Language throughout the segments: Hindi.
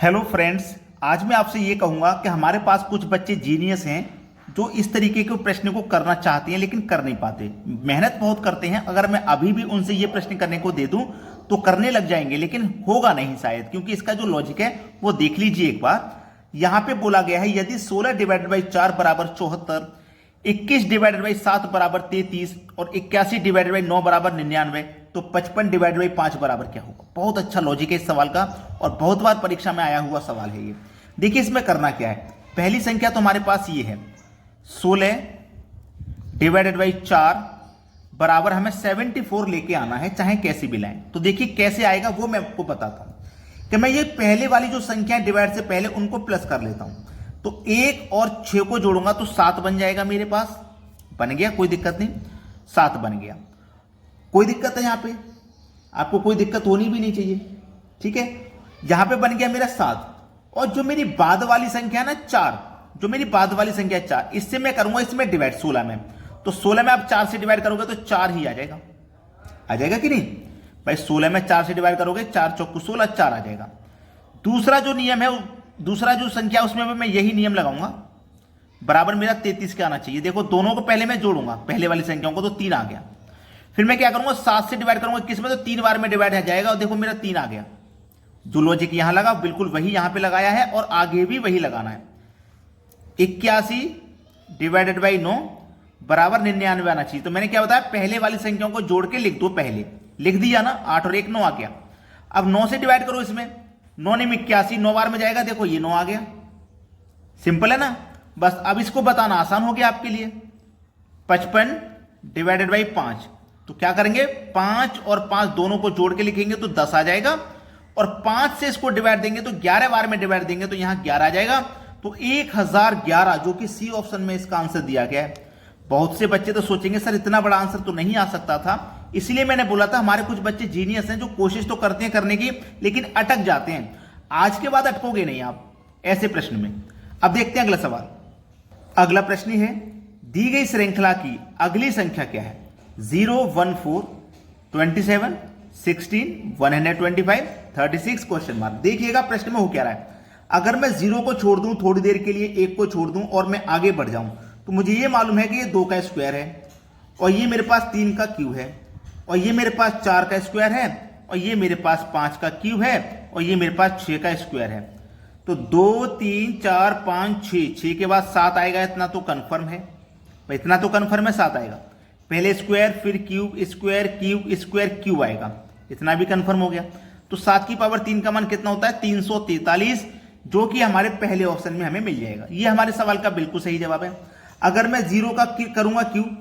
हेलो फ्रेंड्स, आज मैं आपसे ये कहूँगा कि हमारे पास कुछ बच्चे जीनियस हैं जो इस तरीके के प्रश्न को करना चाहते हैं लेकिन कर नहीं पाते। मेहनत बहुत करते हैं। अगर मैं अभी भी उनसे ये प्रश्न करने को दे दूं तो करने लग जाएंगे, लेकिन होगा नहीं शायद, क्योंकि इसका जो लॉजिक है वो देख लीजिए एक बार। यहाँ पे बोला गया है यदि 16 डिवाइडेड बाई 4 बराबर 74, 21 डिवाइडेड बाई 7 बराबर 33 और 81 डिवाइडेड बाई 9 बराबर 99, तो 55 डिवाइडेड बाई 5 बराबर क्या होगा। बहुत अच्छा लॉजिक है इस सवाल का और बहुत बार परीक्षा में आया हुआ सवाल है ये। देखिए इसमें करना क्या है। पहली संख्या तो हमारे पास ये है 16 डिवाइडेड बाई 4 बराबर हमें 74 लेके आना है, चाहे कैसे भी लाएं। तो देखिए कैसे आएगा वो मैं आपको बताता हूं कि मैं ये पहले वाली जो संख्या डिवाइड से पहले उनको प्लस कर लेता हूं। तो 1 और 6 को जोड़ूंगा तो 7 बन जाएगा मेरे पास। बन गया, कोई दिक्कत नहीं, 7 बन गया। कोई दिक्कत है यहाँ पे? आपको कोई दिक्कत होनी भी नहीं चाहिए, ठीक है। यहां पे बन गया मेरा 7 और जो मेरी बाद वाली संख्या है ना 4, जो मेरी बाद वाली संख्या 4, इससे मैं करूंगा इसमें डिवाइड 16 में। तो 16 में आप 4 से डिवाइड करोगे तो 4 ही आ जाएगा। आ जाएगा कि नहीं भाई? 16 में 4 से डिवाइड करोगे 4 चौक 16, 4 आ जाएगा। दूसरा जो नियम है, दूसरा जो संख्या उसमें मैं यही नियम लगाऊंगा, बराबर मेरा 33 के आना चाहिए। देखो दोनों को पहले मैं जोड़ूंगा, पहले वाली संख्याओं को, तो 3 आ गया। फिर मैं क्या करूंगा 7 से डिवाइड करूंगा किस में, तो 3 बार में डिवाइड हो जाएगा और देखो मेरा 3 आ गया। जो लॉजिक यहां लगा बिल्कुल वही यहां पे लगाया है और आगे भी वही लगाना है। 81 डिवाइडेड बाई 9 बराबर 99 आना चाहिए। तो मैंने क्या बताया, पहले वाली संख्याओं को जोड़ के लिख दो। पहले लिख दिया ना, 8 और 1 9 आ गया। अब 9 से डिवाइड करो इसमें, 9 ने 81, 9 बार में जाएगा, देखो ये 9 आ गया। सिंपल है ना। बस अब इसको बताना आसान हो गया आपके लिए। 55 डिवाइडेड बाई 5, तो क्या करेंगे 5 और 5 दोनों को जोड़ के लिखेंगे तो 10 आ जाएगा। और 5 से इसको डिवाइड देंगे तो 11 बार में डिवाइड देंगे तो यहां 11 आ जाएगा। तो 1011, जो कि सी ऑप्शन में इसका आंसर दिया गया है। बहुत से बच्चे तो सोचेंगे सर इतना बड़ा आंसर तो नहीं आ सकता था, इसलिए मैंने बोला था हमारे कुछ बच्चे जीनियस हैं जो कोशिश तो करते हैं करने की लेकिन अटक जाते हैं। आज के बाद अटकोगे नहीं आप ऐसे प्रश्न में। अब देखते हैं अगला सवाल। अगला प्रश्न है, दी गई श्रृंखला की अगली संख्या क्या है। 0 1 4 27 16 125 36 क्वेश्चन मार्क। देखिएगा प्रश्न में हो क्या रहा है। अगर मैं 0 को छोड़ दूं थोड़ी देर के लिए, 1 को छोड़ दूं और मैं आगे बढ़ जाऊं, तो मुझे ये मालूम है कि ये 2 का स्क्वायर है और ये मेरे पास 3 का क्यूब है और ये मेरे पास 4 का स्क्वायर है और ये मेरे पास 5 का क्यूब है और ये मेरे पास 6 का स्क्वायर है। तो 2 3 4 5 6 के बाद 7 आएगा, इतना तो कंफर्म है। इतना तो कंफर्म है 7 आएगा। पहले स्क्वायर फिर cube, square cube square cube आएगा, इतना भी कंफर्म हो गया। तो 7 की पावर 3 का मान कितना होता है 343, जो कि हमारे पहले ऑप्शन में हमें मिल जाएगा। ये हमारे सवाल का बिल्कुल सही जवाब है। अगर मैं 0 का करूंगा क्यूब,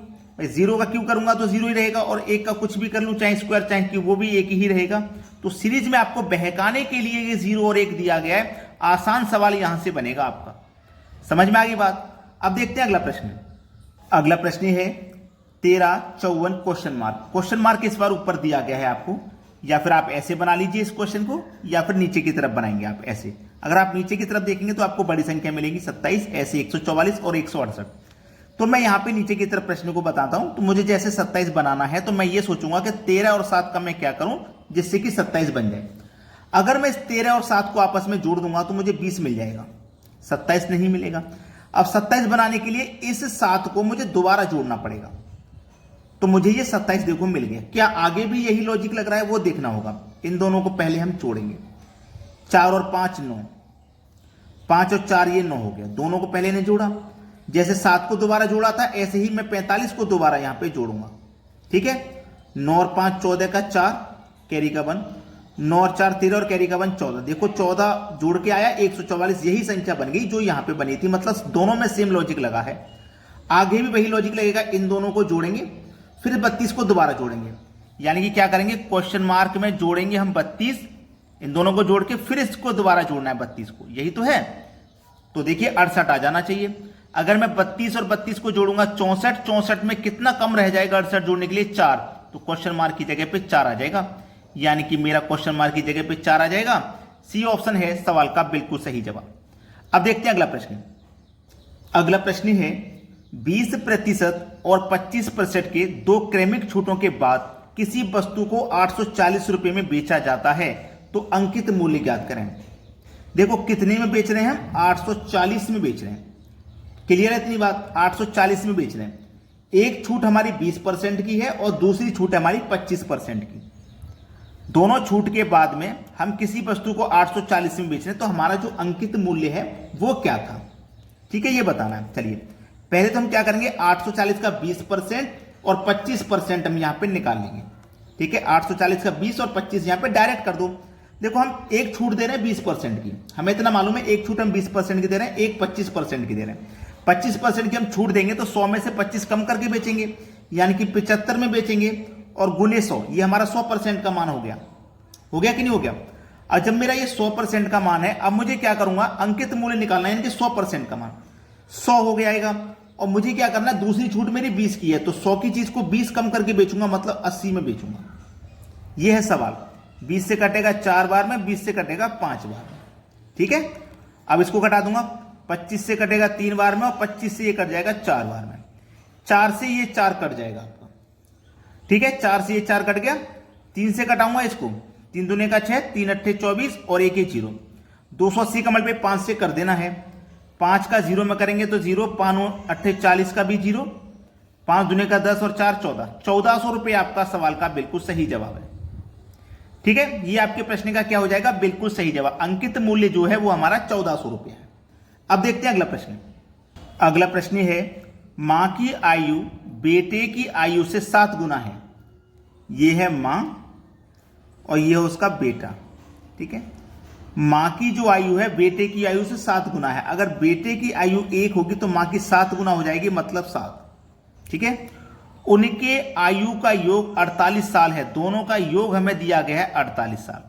0 का क्यूब करूंगा तो 0 ही रहेगा और 1 का कुछ भी कर लूं, चाहे स्क्वायर चाहे क्यूब, वो भी 1 ही रहेगा। तो सीरीज में आपको बहकाने के लिए ये 0 और 1 दिया गया है। आसान सवाल यहां से बनेगा आपका। समझ में आ गई बात। अब देखते हैं अगला प्रश्न। अगला प्रश्न है 13 54 क्वेश्चन मार्क। क्वेश्चन मार्क इस बार ऊपर दिया गया है आपको, या फिर आप ऐसे बना लीजिए इस क्वेश्चन को, या फिर नीचे की तरफ बनाएंगे आप ऐसे। अगर आप नीचे की तरफ देखेंगे तो आपको बड़ी संख्या मिलेगी 27, ऐसे 144 और 168। तो मैं यहां पे नीचे की तरफ प्रश्न को बताता हूं। तो मुझे जैसे 27 बनाना है तो मैं ये सोचूंगा कि 13 और 7 का मैं क्या करूं जिससे कि 27 बन जाए। अगर मैं इस 13 और 7 को आपस में जोड़ दूंगा तो मुझे 20 मिल जाएगा, 27 नहीं मिलेगा। अब 27 बनाने के लिए इस 7 को मुझे दोबारा जोड़ना पड़ेगा, तो मुझे ये 27 देखो मिल गया। क्या आगे भी यही लॉजिक लग रहा है वो देखना होगा। इन दोनों को पहले हम जोड़ेंगे, 4 और 5 9, 5 और 4 ये 9 हो गया। दोनों को पहले ने जोड़ा, जैसे 7 को दोबारा जोड़ा था ऐसे ही मैं 45 को दोबारा यहां पे जोड़ूंगा, ठीक है। 9 और 5 14 का 4, कैरी का 1, 9 और 4 13 और कैरी का 1 14। देखो 14 जोड़ के आया 144, यही संख्या बन गई जो यहां पे बनी थी। मतलब दोनों में सेम लॉजिक लगा है, आगे भी वही लॉजिक लगेगा। इन दोनों को जोड़ेंगे फिर 32 को दोबारा जोड़ेंगे, यानी कि क्या करेंगे क्वेश्चन मार्क में जोड़ेंगे हम 32, इन दोनों को जोड़ के फिर इसको दोबारा जोड़ना है 32 को, यही तो है। तो देखिए 68 आ जाना चाहिए। अगर मैं 32 और 32 को जोड़ूंगा 64, 64 में कितना कम रह जाएगा 68 जोड़ने के लिए 4, तो क्वेश्चन मार्क की जगह पे 4 आ जाएगा, यानी कि मेरा क्वेश्चन मार्क की जगह पे 4 आ जाएगा। सी ऑप्शन है सवाल का बिल्कुल सही जवाब। अब देखते हैं अगला प्रश्न। अगला प्रश्न है 20% और 25% के 2 क्रमिक छूटों के बाद किसी वस्तु को 840 रुपए में बेचा जाता है, तो अंकित मूल्य ज्ञात करें। देखो कितने में बेच रहे हैं हम, 840 में बेच रहे हैं। क्लियर है इतनी बात, 840 में बेच रहे हैं। एक छूट हमारी 20% की है और दूसरी छूट हमारी 25% की। दोनों छूट के बाद में हम किसी वस्तु को 840 में बेच रहे हैं, तो हमारा जो अंकित मूल्य है वो क्या था, ठीक है, ये बताना है। चलिए पहले तो हम क्या करेंगे, 840 का 20% और 25% हम यहां पे निकाल लेंगे। ठीक है, 840 का 20 और 25 यहां पे डायरेक्ट कर दो। देखो हम एक छूट दे रहे हैं 20% की, हमें इतना मालूम है, एक छूट हम 20% की दे रहे हैं, एक 25% की दे रहे हैं। 25% की हम छूट देंगे तो 100 में से 25 कम करके बेचेंगे, यानी कि 75 में बेचेंगे, और गुने 100, ये हमारा 100% का मान हो गया कि नहीं हो गया। अब जब मेरा ये 100% का मान है, अब मुझे क्या करूंगा, अंकित मूल्य निकालना है, यानी कि 100% का मान 100 हो गया। और मुझे क्या करना है, दूसरी छूट मेरी 20 की है, तो 100 की चीज को 20 कम करके बेचूंगा, मतलब 80 में बेचूंगा। ये है सवाल। 20 से कटेगा 4 बार में, 20 से कटेगा 5 बार में। ठीक है, अब इसको घटा दूंगा, 25 से कटेगा 3 बार में, और 25 से ये कट जाएगा 4 बार में। 4 से ये 4 कट जाएगा आपका। ठीक है, 4 से ये 4 कट गया। 3 से कटाऊंगा इसको, 3 दूने का 6, 3 अट्ठे 24 और 1 0। 280 का मल्टीप्लाई 5 से कर देना है। 5 का 0 में करेंगे तो 0, 5 अट्ठे 40 का भी 0, 5 दूने का 10 और 4 14। 1400 रुपये आपका सवाल का बिल्कुल सही जवाब है। ठीक है, ये आपके प्रश्न का क्या हो जाएगा, बिल्कुल सही जवाब। अंकित मूल्य जो है वो हमारा 1400 रुपये है। अब देखते हैं अगला प्रश्न। अगला प्रश्न है, मां की आयु बेटे की आयु से 7 गुना है। ये है मां और ये है उसका बेटा। ठीक है, मां की जो आयु है बेटे की आयु से 7 गुना है। अगर बेटे की आयु 1 होगी तो मां की 7 गुना हो जाएगी, मतलब 7। ठीक है, उनके आयु का योग 48 साल है। दोनों का योग हमें दिया गया है 48 साल।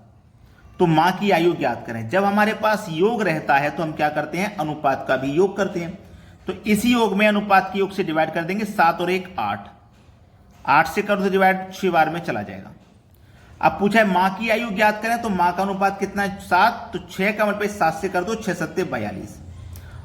तो मां की आयु ज्ञात करें। जब हमारे पास योग रहता है तो हम क्या करते हैं, अनुपात का भी योग करते हैं। तो इसी योग में अनुपात के योग से डिवाइड कर देंगे। 7 और 1 8, 8 से कर दो डिवाइड, 6 बार में चला जाएगा। अब पूछा है मां की आयु ज्ञात करें, तो मां का अनुपात कितना है, 7। तो 6 का मल्टीप्लाई 7 से कर दो, 6 7 42,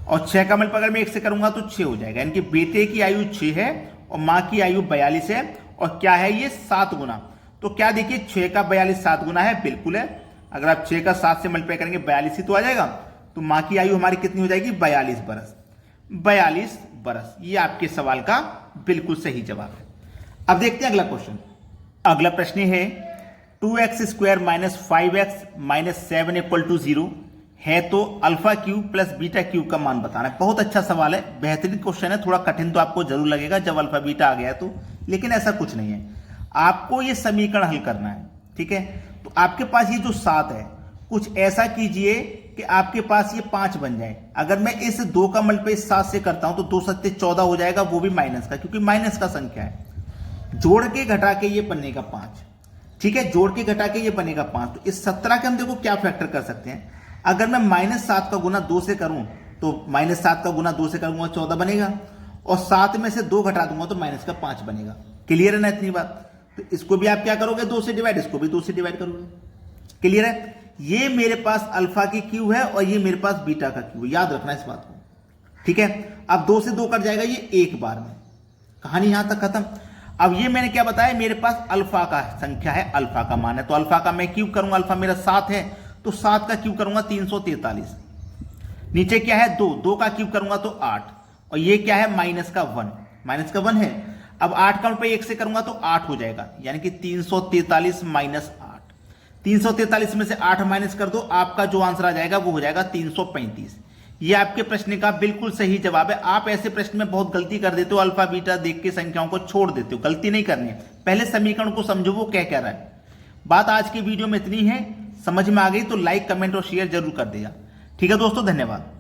और 6 का मल्टीप्लाई अगर मैं 1 से करूंगा तो 6 हो जाएगा। यानी कि बेटे की आयु 6 है और मां की आयु 42 है। और क्या है ये, 7 गुना। तो क्या देखिए, 6 का 42 7 गुना है, बिल्कुल है। अगर आप 6 का 7 से मल्टीप्लाई करेंगे 42 ही तो आ जाएगा। तो मां की आयु हमारी कितनी हो जाएगी, 42 बरस। 42 बरस, ये आपके सवाल का बिल्कुल सही जवाब है। अब देखते हैं अगला क्वेश्चन। अगला प्रश्न है, 2x² - 5x - 7 = 0 है, तो alpha cube plus beta cube का मान बताना है। बहुत अच्छा सवाल है, बेहतरीन क्वेश्चन है। थोड़ा कठिन तो आपको जरूर लगेगा जब अल्फा बीटा आ गया तो, लेकिन ऐसा कुछ नहीं है। आपको ये समीकरण हल करना है। ठीक है, तो आपके पास ये जो 7 है, कुछ ऐसा कीजिए कि आपके पास ये 5 बन जाए। अगर मैं इस 2 का मल्टीप्लाई 7 से करता हूं तो 2 7 14 हो जाएगा, वो भी माइनस का, क्योंकि माइनस का संख्या है। जोड़ के घटा के ये बनेगा 5। ठीक है, जोड़ के घटा के ये बनेगा 5। तो इस 17 के हम देखो क्या फैक्टर कर सकते हैं। अगर मैं -7 का गुना 2 से करूं तो -7 का गुना 2 से करूंगा 14 बनेगा, और 7 में से 2 घटा दूंगा तो -5 बनेगा। क्लियर है ना इतनी बात। तो इसको भी आप क्या करोगे, 2 से डिवाइड, इसको भी 2 से डिवाइड करोगे। क्लियर है, ये मेरे पास अल्फा की क्यू है और ये मेरे पास बीटा का क्यू है, याद रखना इस बात को। ठीक है, अब 2 से 2 कट जाएगा, ये एक बार में, कहानी यहां तक खत्म। अब ये मैंने क्या बताया, मेरे पास अल्फा का संख्या है, अल्फा का मान है, तो अल्फा का मैं क्यूब करूंगा। अल्फा मेरा 7 है तो 7 का क्यूब करूंगा 343। नीचे क्या है, 2 का क्यूब करूंगा तो 8, और ये क्या है, माइनस का 1 है। अब 8 का मल्टीप्लाई 1 से करूंगा तो 8 हो जाएगा, यानी कि 343 - 8। 343 में से 8 माइनस कर दो, आपका जो आंसर आ जाएगा वो हो जाएगा 335। ये आपके प्रश्न का बिल्कुल सही जवाब है। आप ऐसे प्रश्न में बहुत गलती कर देते हो, अल्फा बीटा देख के संख्याओं को छोड़ देते हो। गलती नहीं करनी है, पहले समीकरण को समझो वो क्या कह रहा है। बात आज की वीडियो में इतनी है, समझ में आ गई तो लाइक कमेंट और शेयर जरूर कर देगा। ठीक है दोस्तों, धन्यवाद।